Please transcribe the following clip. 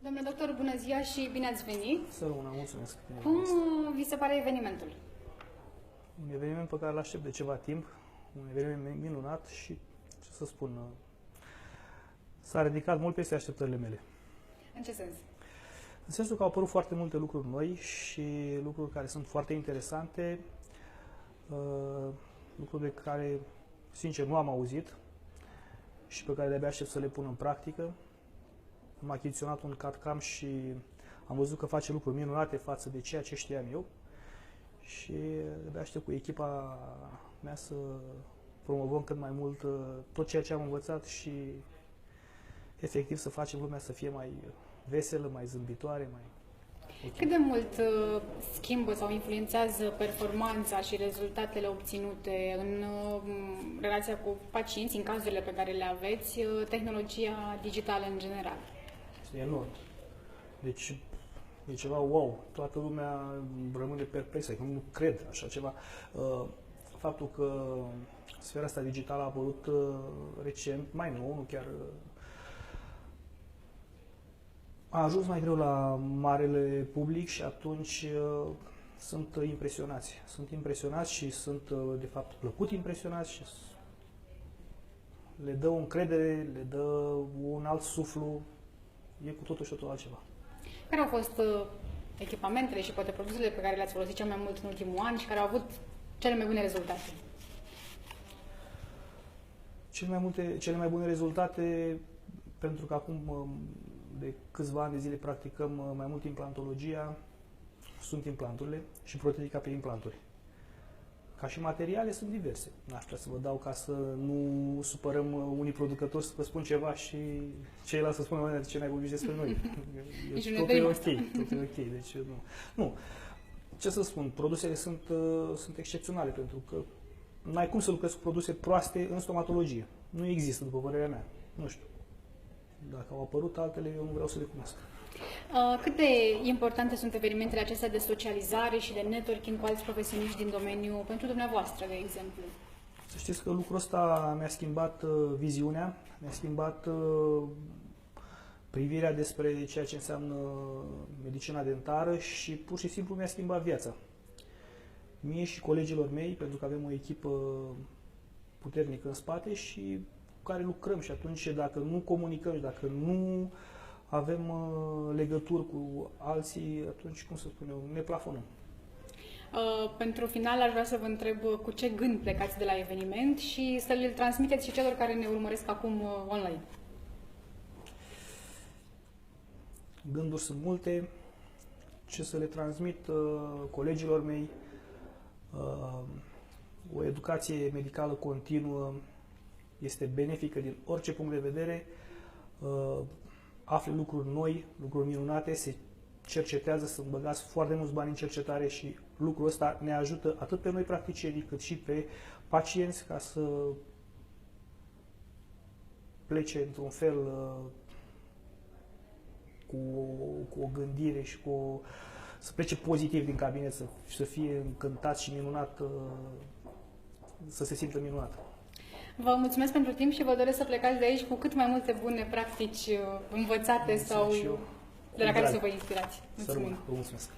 Domnule doctor, bună ziua și bine ați venit! Să rămână, mulțumesc! Cum vi se pare evenimentul? Un eveniment pe care îl aștept de ceva timp, un eveniment minunat și, ce să spun, s-a ridicat mult peste așteptările mele. În ce sens? În sensul că au apărut foarte multe lucruri noi și lucruri care sunt foarte interesante, lucruri de care, sincer, nu am auzit și pe care de-abia aștept să le pun în practică. Am achiziționat un CAD-CAM și am văzut că face lucruri minunate față de ceea ce știam eu și de-abia aștept cu echipa mea să promovăm cât mai mult tot ceea ce am învățat și efectiv să facem lumea să fie mai veselă, mai zâmbitoare, mai... Cât de mult schimbă sau influențează performanța și rezultatele obținute în relația cu pacienții, în cazurile pe care le aveți, tehnologia digitală în general? Este enorm. Deci e ceva wow. Toată lumea rămâne perplexă, că nu cred așa ceva. Faptul că sfera asta digitală a apărut recent, mai nou, nu chiar... A ajuns mai greu la marele public și atunci sunt impresionați. Sunt impresionați și sunt, de fapt, plăcut impresionați și le dă o încredere, le dă un alt suflu. E cu totul și totul altceva. Care au fost echipamentele și poate produsele pe care le-ați folosit cel mai mult în ultimul an și care au avut cele mai bune rezultate? Cele mai bune rezultate, pentru că acum de câțiva ani de zile practicăm mai mult implantologia, sunt implanturile și protetica pe implanturi. Ca și materiale sunt diverse. N-aș vrea să vă dau ca să nu supărăm unii producători să vă spun ceva și ceilalți să spună de ce n-ai vorbit despre noi. Totul e ok. Totul e ok. Deci nu. Ce să spun, produsele sunt excepționale pentru că n-ai cum să lucrezi cu produse proaste în stomatologie. Nu există, după părerea mea. Nu știu. Dacă au apărut altele, eu nu vreau să le cunosc. Cât de importante sunt evenimentele acestea de socializare și de networking cu alți profesioniști din domeniu pentru dumneavoastră, de exemplu? Să știți că lucrul ăsta mi-a schimbat viziunea, mi-a schimbat privirea despre ceea ce înseamnă medicina dentară și pur și simplu mi-a schimbat viața. Mie și colegilor mei, pentru că avem o echipă puternică în spate și cu care lucrăm și atunci dacă nu comunicăm și dacă nu avem legături cu alții, atunci, cum să spun eu, ne plafonăm. Pentru final, aș vrea să vă întreb cu ce gând plecați de la eveniment și să le transmiteți și celor care ne urmăresc acum online. Gânduri sunt multe. Ce să le transmit colegilor mei? O educație medicală continuă este benefică din orice punct de vedere. Afle lucruri noi, lucruri minunate, se cercetează, sunt băgați foarte mulți bani în cercetare și lucrul ăsta ne ajută atât pe noi practicienii cât și pe pacienți ca să plece într-un fel cu o gândire și să plece pozitiv din cabinet, să fie încântat și minunat, să se simtă minunat. Vă mulțumesc pentru timp și vă doresc să plecați de aici cu cât mai multe bune practici învățate sau de la care să vă inspirați. Mulțumim! Vă mulțumesc!